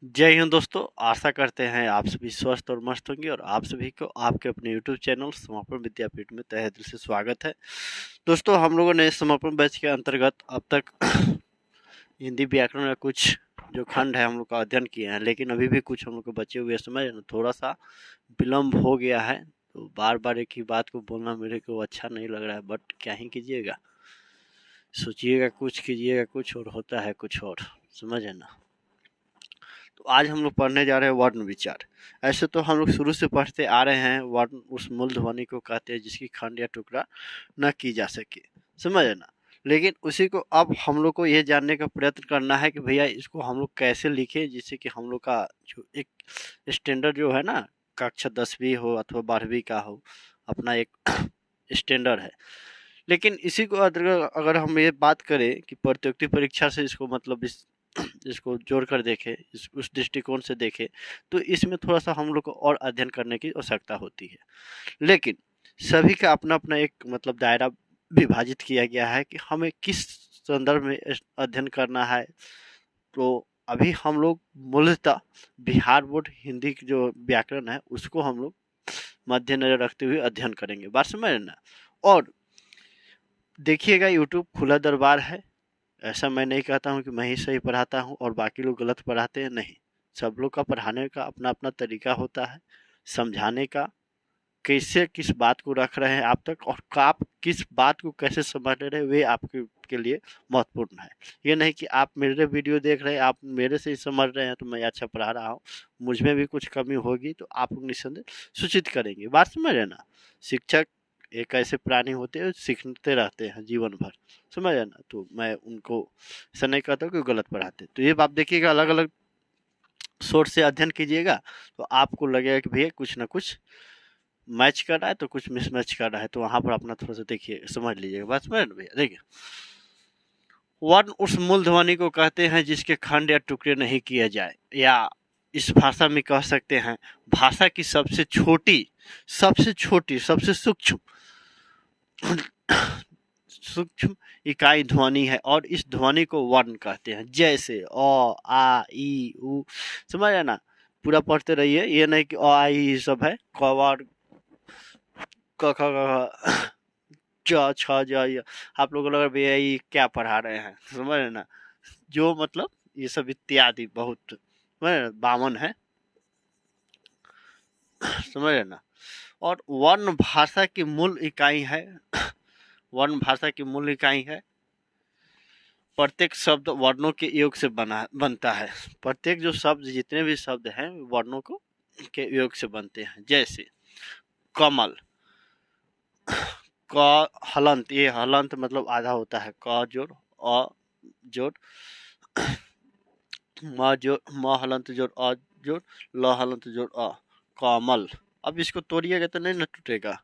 जय हिंद दोस्तों। आशा करते हैं आप सभी स्वस्थ और मस्त होंगे और आप सभी को आपके अपने YouTube चैनल समर्पण विद्यापीठ में तहे दिल से स्वागत है। दोस्तों, हम लोगों ने समर्पण बैच के अंतर्गत अब तक हिंदी व्याकरण का कुछ जो खंड है हम लोग का अध्ययन किए हैं, लेकिन अभी भी कुछ हम लोग को बचे हुए समय थोड़ा सा विलम्ब हो गया है। तो बार बार एक ही बात को बोलना मेरे को अच्छा नहीं लग रहा है, बट क्या ही कीजिएगा। सोचिएगा कुछ, कीजिएगा कुछ और होता है कुछ और, समझे ना। तो आज हम लोग पढ़ने जा रहे हैं वर्ण विचार। ऐसे तो हम लोग शुरू से पढ़ते आ रहे हैं, वर्ण उस मूल ध्वनि को कहते हैं जिसकी खंड या टुकड़ा न की जा सके, समझे ना। लेकिन उसी को अब हम लोग को यह जानने का प्रयत्न करना है कि भैया इसको हम लोग कैसे लिखें, जिससे कि हम लोग का जो एक स्टैंडर्ड जो है ना, कक्षा 10वीं हो अथवा 12वीं का हो, अपना एक स्टैंडर्ड है। लेकिन इसी को अगर हम ये बात करें कि प्रतियोगिता परीक्षा से इसको मतलब इसको जोड़ कर देखें, उस दृष्टिकोण से देखें, तो इसमें थोड़ा सा हम लोग को और अध्ययन करने की आवश्यकता होती है। लेकिन सभी का अपना अपना एक मतलब दायरा विभाजित किया गया है कि हमें किस संदर्भ में अध्ययन करना है। तो अभी हम लोग मूलतः बिहार बोर्ड हिंदी की जो व्याकरण है उसको हम लोग मद्देनजर रखते हुए अध्ययन करेंगे, बात समझ ना। और देखिएगा, यूट्यूब खुला दरबार है। ऐसा मैं नहीं कहता हूँ कि मैं ही सही पढ़ाता हूँ और बाकी लोग गलत पढ़ाते हैं, नहीं। सब लोग का पढ़ाने का अपना अपना तरीका होता है, समझाने का, कैसे किस बात को रख रहे हैं आप तक और आप किस बात को कैसे समझ रहे हैं, वे आपके के लिए महत्वपूर्ण है। ये नहीं कि आप मेरे वीडियो देख रहे हैं, आप मेरे से ही समझ रहे हैं तो मैं अच्छा पढ़ा रहा हूँ। मुझ में भी कुछ कमी होगी तो आप लोग निस्संदेह सूचित करेंगे, बात समझ रहे ना। शिक्षक एक ऐसे प्राणी होते हैं सीखते रहते हैं जीवन भर, समझ रहे ना। तो मैं उनको ऐसा नहीं कहता कि गलत पढ़ाते। तो ये आप देखिएगा, अलग अलग सोर्स से अध्ययन कीजिएगा तो आपको लगेगा कि भैया कुछ ना कुछ मैच कर रहा है तो कुछ मिसमैच कर रहा है। तो वहां पर अपना थोड़ा सा देखिए, समझ लीजिएगा, बात समझ रहे भैया। देखिए, वर्ण उस मूल ध्वनि को कहते हैं जिसके खंड या टुकड़े नहीं किए जाए, या इस भाषा में कह सकते हैं भाषा की सबसे छोटी सबसे सूक्ष्म सूक्ष्म इकाई ध्वनि है और इस ध्वनि को वर्ण कहते हैं। जैसे अ, आ, ई, उ, समझ रहे ना। पूरा पढ़ते रहिए, ये नहीं कि अ, आ, ई सब है। क, व, क, ख, ग, घ, च, छ, ज, य। आप लोग लग भैया ये क्या पढ़ा रहे हैं, समझ रहे ना। जो मतलब ये सब इत्यादि बहुत समझ रहे ना, बामन है, समझ रहे ना। और वर्ण भाषा की मूल इकाई है। वर्ण भाषा की मूल इकाई है। प्रत्येक शब्द वर्णों के योग से बनता है। प्रत्येक जो शब्द, जितने भी शब्द हैं वर्णों को के योग से बनते हैं। जैसे कमल, क हलंत, ये हलंत मतलब आधा होता है। क जोड़ अ जोड़ म हलंत जोड़ अ जोड़ ल हलंत जोड़ अ, कमल। अब इसको तोड़िएगा तो नहीं ना टूटेगा,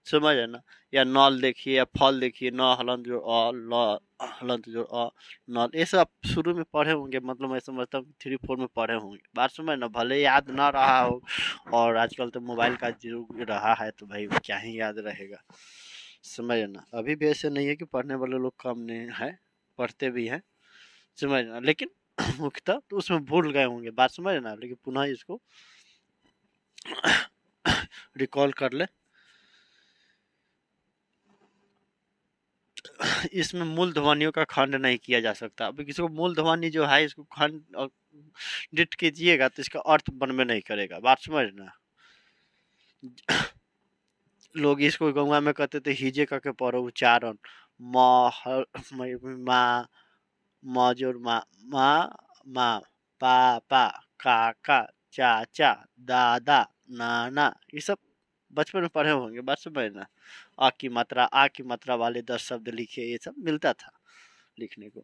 समझ है ना। या नल देखिए, या फल देखिए, न हलंत जोड़ अ, ल हलंत जोड़ अ, नल। ये सब आप शुरू में पढ़े होंगे, मतलब मैं समझता हूँ 3-4 में पढ़े होंगे, बात समझ ना। भले याद ना रहा हो, और आजकल तो मोबाइल का युग रहा है तो भाई क्या ही याद रहेगा, समझ ना। अभी भी ऐसे नहीं है कि पढ़ने वाले लोग कम नहीं है, पढ़ते भी हैं, समझ ना। लेकिन मुख्यतः तो उसमें भूल गए होंगे, बात समझ ना। लेकिन पुनः इसको रिकॉल कर ले। इसमें मूल ध्वनियों का खंड नहीं किया जा सकता। अब किसी को मूल ध्वनि जो है इसको खंड डिट कीजिएगा तो इसका अर्थ बनबे नहीं करेगा, बात समझना। लोग इसको गंगा में कहते थे हिजे करके पढ़ो उच्चारण। मा मजूर मा मा मा पापा काका चाचा दादा नाना, ये सब बचपन में पढ़े होंगे, बात समझना। आ की मात्रा वाले 10 शब्द लिखे, ये सब मिलता था लिखने को।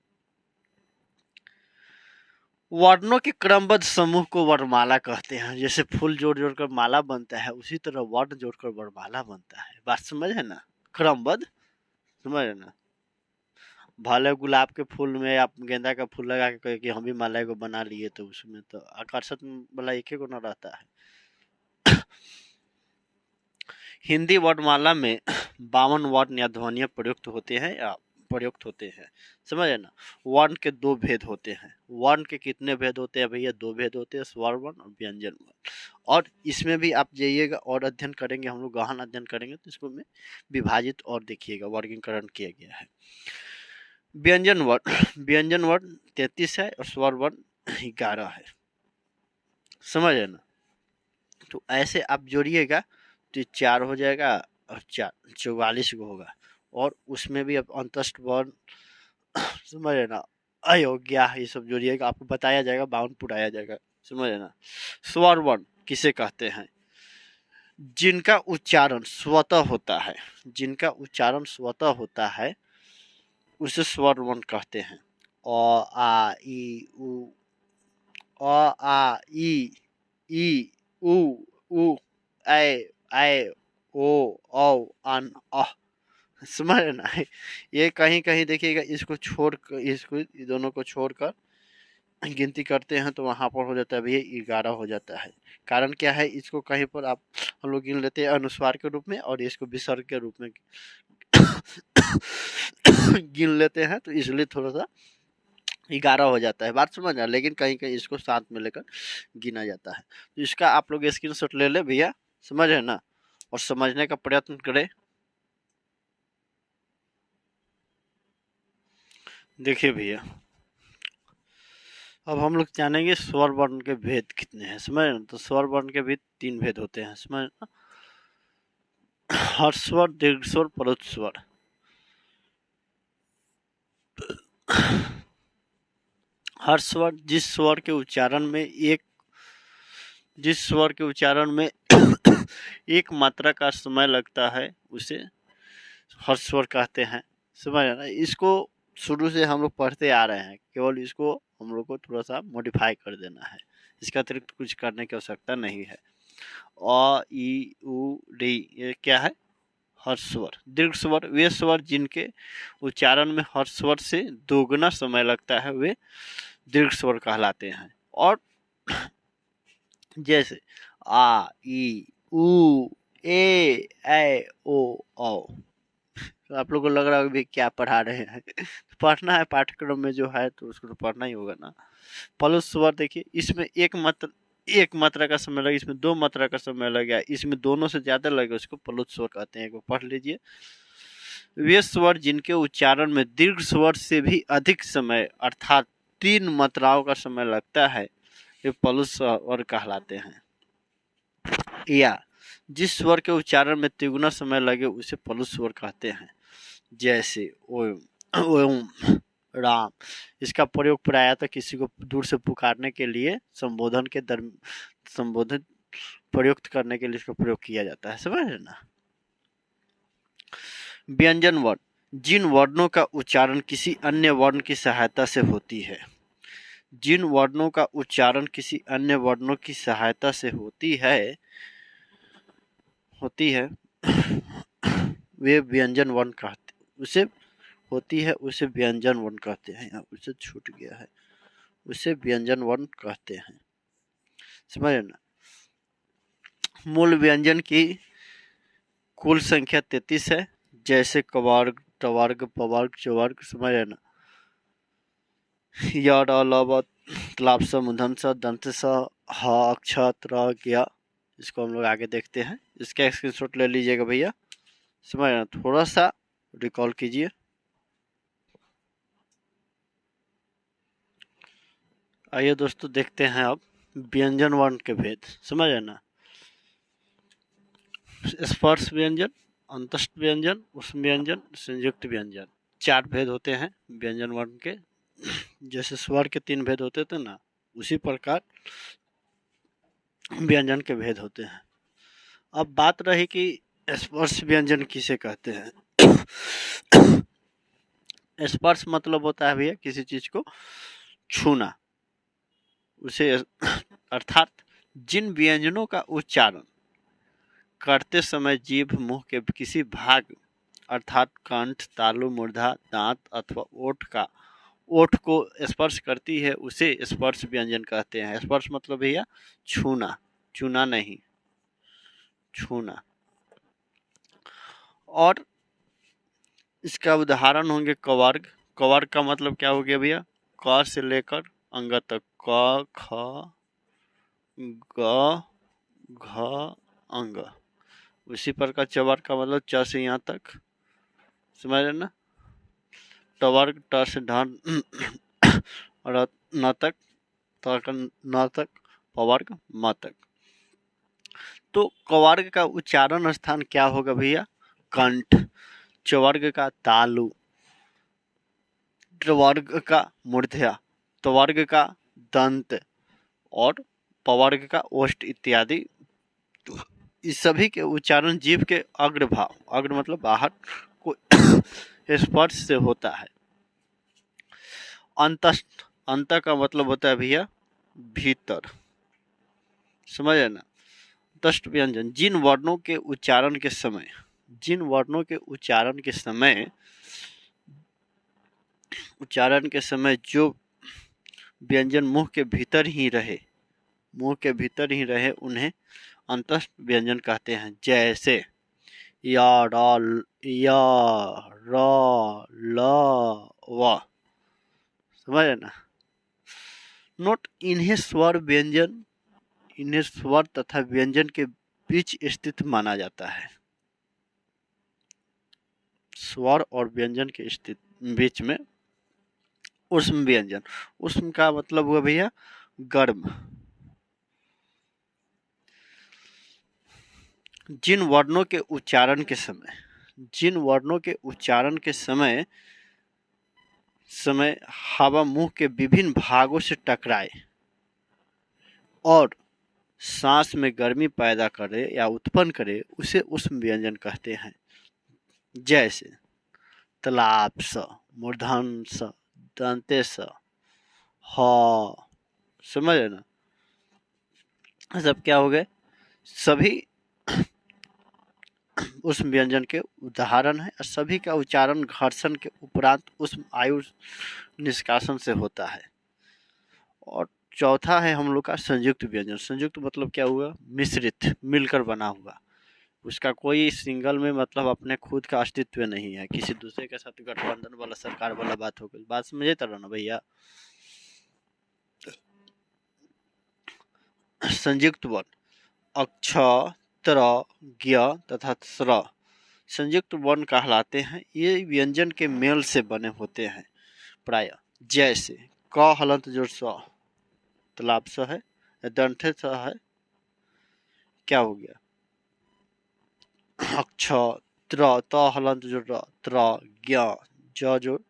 वर्णों के क्रमबद्ध समूह को वर्णमाला कहते हैं। जैसे फूल जोड़ जोड़ कर माला बनता है, उसी तरह वर्ण जोड़कर वर्णमाला बनता है, बात समझ है ना। क्रमबद्ध, समझ है ना। भले गुलाब के फूल में आप गेंदा का फूल लगा के कहे कि हम भी माला को बना लिए, तो उसमें तो आकर्षण वाला एक ही को न रहता है। हिंदी वर्णमाला में 52 वर्ण या ध्वनियां प्रयुक्त होते हैं, या प्रयुक्त होते हैं, समझे ना। वर्ण के दो भेद होते हैं। वर्ण के कितने भेद होते हैं भैया? दो भेद होते हैं, स्वर वर्ण और व्यंजन वर्ण। और इसमें भी आप जाइएगा और अध्ययन करेंगे, हम लोग गहन अध्ययन करेंगे तो इसको में विभाजित और देखिएगा, वर्गीकरण किया गया है। व्यंजन वर्ण 33 है और स्वर वर्ण 11 है, समझे ना। तो ऐसे आप जोड़िएगा तो 4 हो जाएगा और 4 44 को होगा। और उसमें भी अब अंतस्थ वर्ण समझे ना, अयोग्य, ये सब जोड़िएगा, आपको बताया जाएगा, बाउंड पुराया जाएगा, समझे ना। स्वर वर्ण किसे कहते हैं? जिनका उच्चारण स्वतः होता है, जिनका उच्चारण स्वतः होता है उसे स्वर वर्ण कहते हैं। अ आ ई उ, अ आ ई उ उ, ऐ ओ औ अन अह, समझ ना। ये कहीं कहीं देखिएगा, इसको छोड़ कर, इसको दोनों को छोड़कर गिनती करते हैं तो वहाँ पर हो जाता है भैया 11 हो जाता है। कारण क्या है? इसको कहीं पर आप हम लोग गिन लेते हैं अनुस्वार के रूप में और इसको विसर्ग के रूप में गिन लेते हैं, तो इसलिए थोड़ा सा 11 हो जाता है, बात समझ आ। लेकिन कहीं कहीं इसको साथ में लेकर गिना जाता है। तो इसका आप लोग स्क्रीनशॉट ले ले भैया, समझ है ना, और समझने का प्रयत्न करें। देखिए भैया, अब हम लोग जानेंगे स्वर वर्ण के भेद कितने हैं, समझ ना। तो स्वर वर्ण के भी 3 भेद होते हैं, समझ ना। हर्ष स्वर, दीर्घ स्वर, परोक्ष स्वर। हर्ष स्वर जिस स्वर के उच्चारण में एक मात्रा का समय लगता है उसे हर्ष स्वर कहते हैं, समझ ना। इसको शुरू से हम लोग पढ़ते आ रहे हैं, केवल इसको हम लोग को थोड़ा सा मॉडिफाई कर देना है, इसका अतिरिक्त कुछ करने की आवश्यकता नहीं है। अ ई उ री, ये क्या है? हर्ष स्वर। दीर्घ स्वर वे स्वर जिनके उच्चारण में हर्ष स्वर से दोगुना समय लगता है वे दीर्घ स्वर कहलाते हैं। और जैसे आ ई उ ए ऐ ओ औ, तो आप लोगों को लग रहा है भी क्या पढ़ा रहे हैं पढ़ना है पाठ्यक्रम में जो है तो उसको तो पढ़ना ही होगा ना। पलुष स्वर देखिए, इसमें एक मात्रा का समय लगे, इसमें 2 मात्रा का समय लगे, इसमें दोनों से ज्यादा लगे, उसको पलुष स्वर कहते हैं। एक बार पढ़ लीजिए। वे स्वर जिनके उच्चारण में दीर्घ स्वर से भी अधिक समय अर्थात 3 मात्राओं का समय लगता है ये पलुष स्वर कहलाते हैं। या जिस स्वर के उच्चारण में तिगुना समय लगे उसे पलुष स्वर कहते हैं। जैसे ओम, ओम, राम। इसका प्रयोग प्रायतः किसी को दूर से पुकारने के लिए संबोधन प्रयुक्त करने के लिए इसका प्रयोग किया जाता है, समझ रहे ना। व्यंजन वर्ण जिन वर्णों का उच्चारण किसी अन्य वर्ण की सहायता से होती है, जिन वर्णों का उच्चारण किसी अन्य वर्णों की सहायता से होती है वे व्यंजन वर्ण कहते, उसे होती है उसे व्यंजन वर्ण कहते हैं। यहाँ उसे छूट गया है, उसे व्यंजन वर्ण कहते हैं, समझ ना। मूल व्यंजन की कुल संख्या 33 है, जैसे कवर्ग, टवर्ग, पवर्ग, चवर्ग, समझ ना। य ड ल ब क्लाप स मूर्धन स दंत स ह अक्षत र ज्ञ। इसको हम लोग आगे देखते हैं, इसका स्क्रीनशॉट ले लीजिएगा भैया, समझ ना। थोड़ा सा रिकॉल कीजिए। आइए दोस्तों देखते हैं अब व्यंजन वर्ण के भेद, समझ ना। स्पर्श व्यंजन, अंतस्थ व्यंजन, उष्म व्यंजन, संयुक्त व्यंजन, 4 भेद होते हैं व्यंजन वर्ण के। जैसे स्वर के 3 भेद होते थे ना, उसी प्रकार व्यंजन के भेद होते हैं। अब बात रही कि स्पर्श व्यंजन किसे कहते हैं। स्पर्श मतलब होता है भैया किसी चीज को छूना, उसे अर्थात जिन व्यंजनों का उच्चारण करते समय जीभ मुंह के किसी भाग अर्थात कंठ, तालु, मूर्धा, दांत अथवा ओठ को स्पर्श करती है उसे स्पर्श व्यंजन कहते हैं। स्पर्श मतलब भैया छूना, चूना नहीं, छूना। और इसका उदाहरण होंगे कवर्ग। कवर्ग का मतलब क्या हो गया भैया, क से लेकर अंग तक, क ख ग घ अंग। उसी प्रकार चवर्ग का मतलब च से यहाँ तक, समझ रहे ना। टवर्ग ट से ढान और न तक, न तक, पवर्ग म तक। तो कवर्ग का उच्चारण स्थान क्या होगा भैया, कंठ। चवर्ग का तालु, ट्वर्ग का मूर्धया, त्वर्ग का दंत और पवर्ग का ओष्ठ इत्यादि। इस सभी के उच्चारण जीभ के अग्रभाग, अग्र मतलब बाहर को स्पर्श से होता है। अंतस्थ, अंत का मतलब होता है भैया भीतर, समझ है ना। तस्ट व्यंजन, जिन वर्णों के उच्चारण के समय, जिन वर्णों के उच्चारण के समय, उच्चारण के समय जो व्यंजन मुंह के भीतर ही रहे, मुंह के भीतर ही रहे, उन्हें अंतस्थ व्यंजन कहते हैं। जैसे या, र, या, र, ल, व, समझ है ना। नोट, इन्हें स्वर व्यंजन, इन्हें स्वर तथा व्यंजन के बीच स्थित माना जाता है। स्वर और व्यंजन के स्थित बीच में उष्म व्यंजन। उष्म का मतलब हुआ भैया गर्म। जिन वर्णों के उच्चारण के समय, जिन वर्णों के उच्चारण के समय हवा मुंह के विभिन्न भागों से टकराए और सांस में गर्मी पैदा करे या उत्पन्न करे, उसे उष्म व्यंजन कहते हैं। जैसे तलाप स, मूर्धन स, दंते स, ह, समझ है ना। सब क्या हो गए, सभी उष्म व्यंजन के उदाहरण है और सभी का उच्चारण घर्षण के उपरांत उष्म आयु निष्कासन से होता है। और चौथा है हम लोग का संयुक्त व्यंजन। संयुक्त मतलब क्या हुआ, मिश्रित, मिलकर बना हुआ। उसका कोई सिंगल में मतलब अपने खुद का अस्तित्व नहीं है, किसी दूसरे के साथ गठबंधन वाला, सरकार वाला बात हो गई। बात समझे तरह ना भैया। संयुक्त वर्ण अक्ष, त्र, ज्ञ तथा स्र संयुक्त वर्ण कहलाते हैं। ये व्यंजन के मेल से बने होते हैं प्राय। जैसे क हलंत जोड़ स, तलाब स है, दंठे स है, क्या हो गया, अक्ष, त्र, त हलंत जोड़ र, त्र, ज्ञ, ज जोड़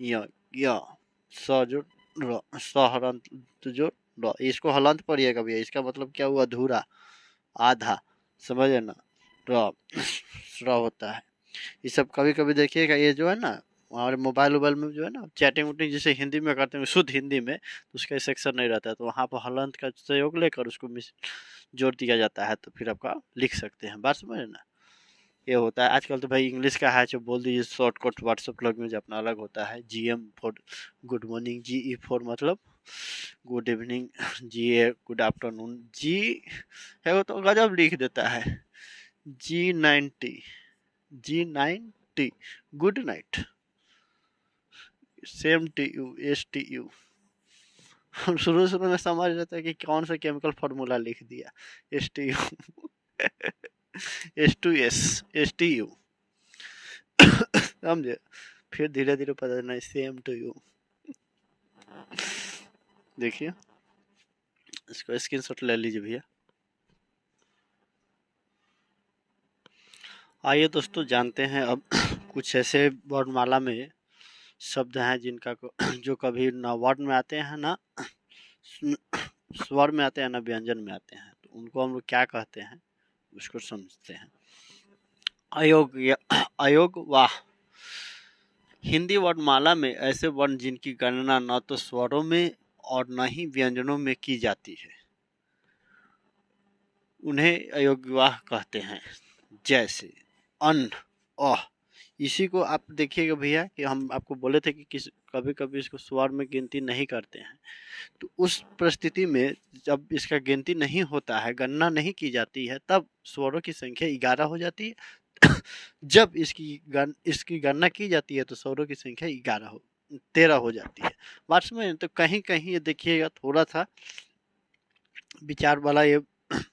य, ज्ञ, स जोड़ र, स हलंत जोड़ र। इसको हलंत पढ़िएगा भैया, इसका मतलब क्या हुआ, अधूरा, आधा, समझे ना। र होता है। ये सब कभी कभी देखिएगा, ये जो है ना हमारे मोबाइल वोबाइल में जो है ना चैटिंग वुटिंग जैसे हिंदी में करते हैं शुद्ध हिंदी में, तो उसका सेक्शन नहीं रहता है, तो वहाँ पर हलंत का सहयोग लेकर उसको जोड़ दिया जाता है, तो फिर आपका लिख सकते हैं। बात समझ ना, ये होता है। आजकल तो भाई इंग्लिश का है, जो बोल दीजिए शॉर्टकट व्हाट्सअप लैंग्वेज अपना अलग होता है। GM for good morning, GE for मतलब good evening, GA good afternoon, G है वो तो गजब लिख देता है, G90, G90 good night, same to you, STU। हम शुरू में समझ रहे थे कि कौन सा केमिकल फार्मूला लिख दिया, STU, S2S, STU, समझे। फिर धीरे धीरे पता चला सेम टू यू। देखिए इसको स्क्रीनशॉट ले लीजिए भैया। आइए दोस्तों जानते हैं अब कुछ ऐसे वर्णमाला में शब्द हैं जिनका जो कभी ना वर्ण में आते हैं, ना स्वर में आते हैं, ना व्यंजन में आते हैं, तो उनको हम लोग क्या कहते हैं उसको समझते हैं। अयोग वाह। हिंदी वर्णमाला में ऐसे वर्ण जिनकी गणना न तो स्वरों में और न ही व्यंजनों में की जाती है, उन्हें अयोग्यवाह कहते हैं। जैसे अन, अह। इसी को आप देखिएगा भैया कि हम आपको बोले थे कि कभी कभी इसको स्वर में गिनती नहीं करते हैं, तो उस परिस्थिति में जब इसका गिनती नहीं होता है, गणना नहीं की जाती है, तब स्वरों की संख्या 11 हो जाती है, जब इसकी गणना की जाती है तो स्वरों की संख्या 13 हो जाती है। बात समझ? तो कहीं कहीं ये देखिएगा थोड़ा सा विचार वाला ये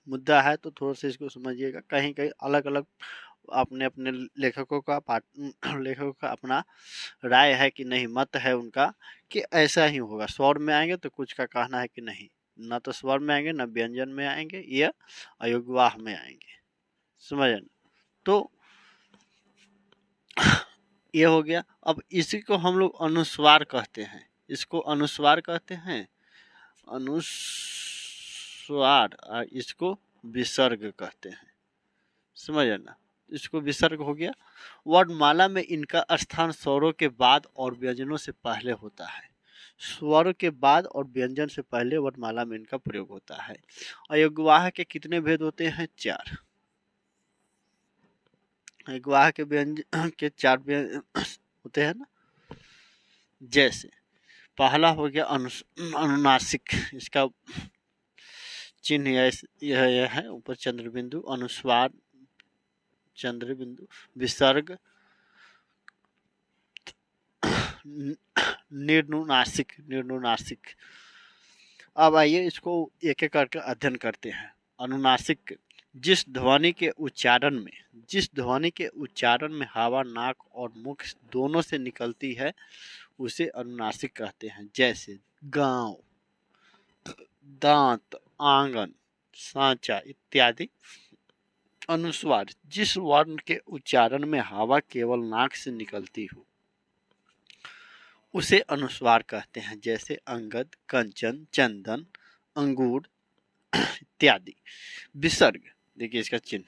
मुद्दा है, तो थोड़ा सा इसको समझिएगा। कहीं कहीं अलग अलग अपने अपने लेखकों का अपना राय है कि नहीं, मत है उनका कि ऐसा ही होगा। स्वर में आएंगे तो कुछ का कहना है कि नहीं, ना तो स्वर में आएंगे, ना व्यंजन में आएंगे, या अयोगवाह में आएंगे। समझ? तो ये हो गया। अब इसी को हम लोग अनुस्वार कहते हैं, इसको अनुस्वार कहते हैं, अनुस्वार, और इसको विसर्ग कहते हैं। समझ ना? इसको विसर्ग हो गया। वर्णमाला में इनका स्थान स्वरों के बाद और व्यंजनों से पहले होता है। स्वर के बाद और व्यंजन से पहले वर्णमाला में इनका प्रयोग होता है। अयोगवाह के कितने भेद होते हैं? 4। अयोगवाह के व्यंजन के 4 होते हैं ना। जैसे पहला हो गया अनुनासिक, इसका चिन्ह यह है ऊपर चंद्र बिंदु, अनुस्वार चंद्र बिंदु, विसर्ग, निर्नुनासिक। अब आइए इसको एक एक करके अध्ययन करते हैं। अनुनासिक, जिस ध्वनि के उच्चारण में हवा नाक और मुख दोनों से निकलती है उसे अनुनासिक कहते हैं। जैसे गांव, दांत, आंगन, सांचा इत्यादि। अनुस्वार, जिस वर्ण के उच्चारण में हवा केवल नाक से निकलती हो उसे अनुस्वार कहते हैं। जैसे अंगद, कंचन, चंदन, अंगूर इत्यादि। विसर्ग, देखिए इसका चिन्ह,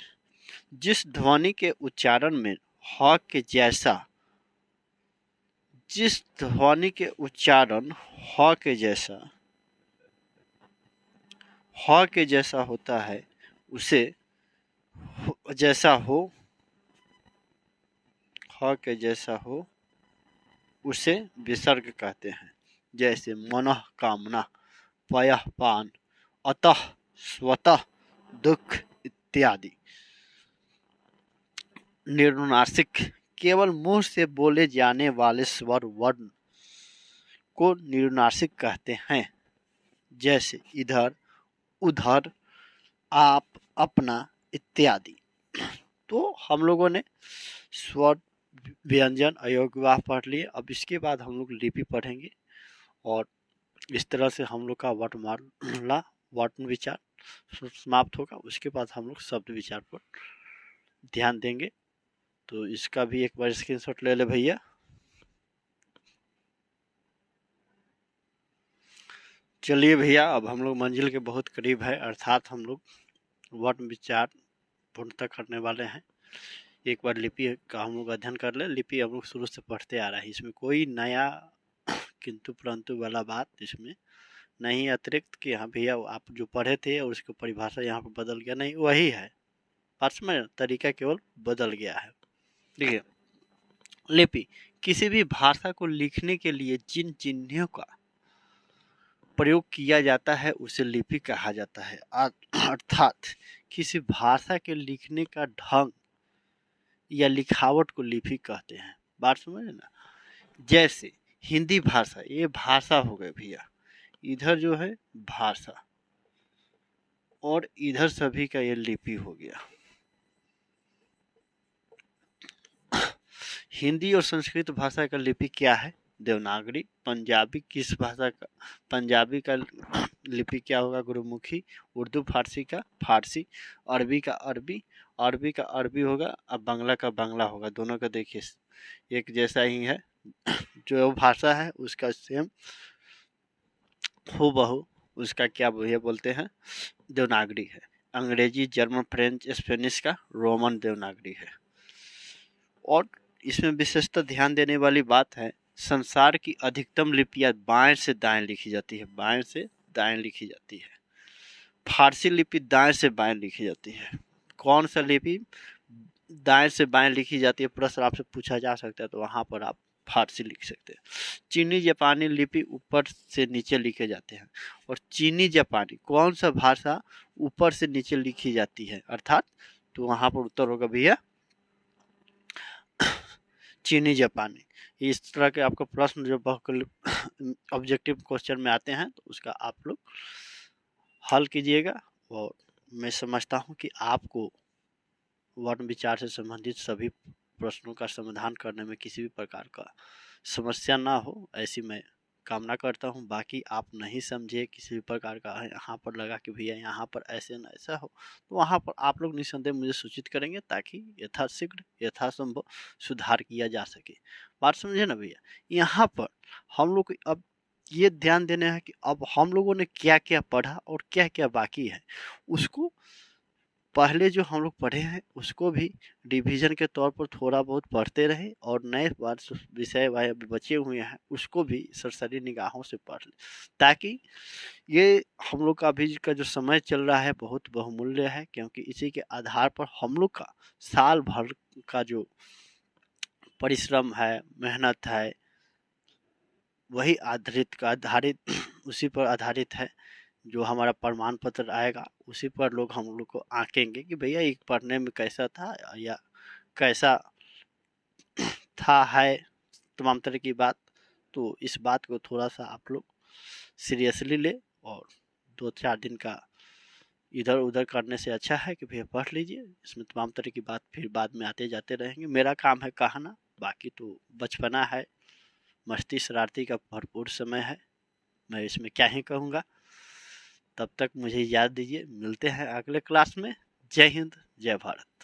जिस ध्वनि के उच्चारण में ह के जैसा होता है उसे उसे विसर्ग कहते हैं। जैसे मनः कामना, पयः पान, अतः, स्वतः, दुख इत्यादि। निर्नुनासिक, केवल मुंह से बोले जाने वाले स्वर वर्ण को निर्नुनासिक कहते हैं। जैसे इधर, उधर, आप, अपना इत्यादि। तो हम लोगों ने स्वर, व्यंजन, अयोगवाह पढ़ लिए। अब इसके बाद हम लोग लिपि पढ़ेंगे और इस तरह से हम लोग का वर्ण विचार समाप्त होगा। उसके बाद हम लोग शब्द विचार पर ध्यान देंगे। तो इसका भी एक बार स्क्रीनशॉट ले ले भैया। चलिए भैया, अब हम लोग मंजिल के बहुत करीब है, अर्थात हम लोग वर्ण विचार पूर्णतः करने वाले हैं। एक बार लिपि का हम लोग अध्ययन कर ले। लिपि हम लोग शुरू से पढ़ते आ रहे हैं, इसमें कोई नया किंतु परंतु वाला बात इसमें नहीं अतिरिक्त कि हाँ भैया आप जो पढ़े थे और उसकी परिभाषा यहाँ पर बदल गया, नहीं, वही है। पास में तरीका केवल बदल गया है। देखिए, लिपि किसी भी भाषा को लिखने के लिए जिन चिन्हों का प्रयोग किया जाता है उसे लिपि कहा जाता है। अर्थात किसी भाषा के लिखने का ढंग या लिखावट को लिपि कहते हैं। बात समझ ना? जैसे हिंदी भाषा, ये भाषा हो गई भैया, इधर जो है भाषा और इधर सभी का ये लिपि हो गया। हिंदी और संस्कृत भाषा का लिपि क्या है? देवनागरी। पंजाबी किस भाषा का? पंजाबी का लिपि क्या होगा? गुरुमुखी। उर्दू फारसी का फारसी। अरबी का अरबी होगा। अब बांग्ला का बांग्ला होगा। दोनों का देखिए एक जैसा ही है, जो भाषा है उसका सेम हूबहू उसका क्या भैया बोलते हैं? देवनागरी है। अंग्रेजी, जर्मन, फ्रेंच, स्पेनिश का रोमन देवनागरी है। और इसमें विशेषतः ध्यान देने वाली बात है, संसार की अधिकतम लिपियां बाएं से दाएं लिखी जाती है। बाएं से दाएं लिखी जाती है। फारसी लिपि दाएं से बाएं लिखी जाती है। कौन सा लिपि दाएं से बाएं लिखी जाती है प्रश्न आपसे पूछा जा सकता है, तो वहां पर आप फारसी लिख सकते हैं। चीनी जापानी लिपि ऊपर से नीचे लिखे जाते हैं। और चीनी जापानी कौन सा भाषा ऊपर से नीचे लिखी जाती है? अर्थात तो वहां पर उत्तर होगा भैया चीनी जापानी, इस तरह के आपको प्रश्न जो ऑब्जेक्टिव क्वेश्चन में आते हैं तो उसका आप लोग हल कीजिएगा। और मैं समझता हूँ कि आपको वर्ण विचार से संबंधित सभी प्रश्नों का समाधान करने में किसी भी प्रकार का समस्या ना हो, ऐसी मैं कामना करता हूँ। बाकी आप नहीं समझे किसी भी प्रकार का, यहाँ पर लगा कि भैया यहाँ पर ऐसे न ऐसा हो, तो वहाँ पर आप लोग निस्संदेह मुझे सूचित करेंगे ताकि यथाशीघ्र यथासंभव सुधार किया जा सके। बात समझे ना भैया। यहाँ पर हम लोग को अब ये ध्यान देना है कि अब हम लोगों ने क्या क्या पढ़ा और क्या क्या बाकी है, उसको पहले जो हम लोग पढ़े हैं उसको भी डिवीजन के तौर पर थोड़ा बहुत पढ़ते रहे, और नए विषय अभी बचे हुए हैं उसको भी सरसरी निगाहों से पढ़ लें, ताकि ये हम लोग का अभी का जो समय चल रहा है बहुत बहुमूल्य है, क्योंकि इसी के आधार पर हम लोग का साल भर का जो परिश्रम है, मेहनत है, वही आधारित उसी पर आधारित है। जो हमारा प्रमाण पत्र आएगा उसी पर लोग हम लोग को आंकेंगे कि भैया ये पढ़ने में कैसा था या कैसा था है, तमाम तरह की बात। तो इस बात को थोड़ा सा आप लोग सीरियसली ले, और 2-4 दिन का इधर उधर करने से अच्छा है कि भैया पढ़ लीजिए। इसमें तमाम तरह की बात फिर बाद में आते जाते रहेंगे, मेरा काम है कहना, बाकी तो बचपना है, मस्ती शरारती का भरपूर समय है, मैं इसमें क्या ही कहूँगा। तब तक मुझे याद दीजिए, मिलते हैं अगले क्लास में। जय हिंद, जय भारत।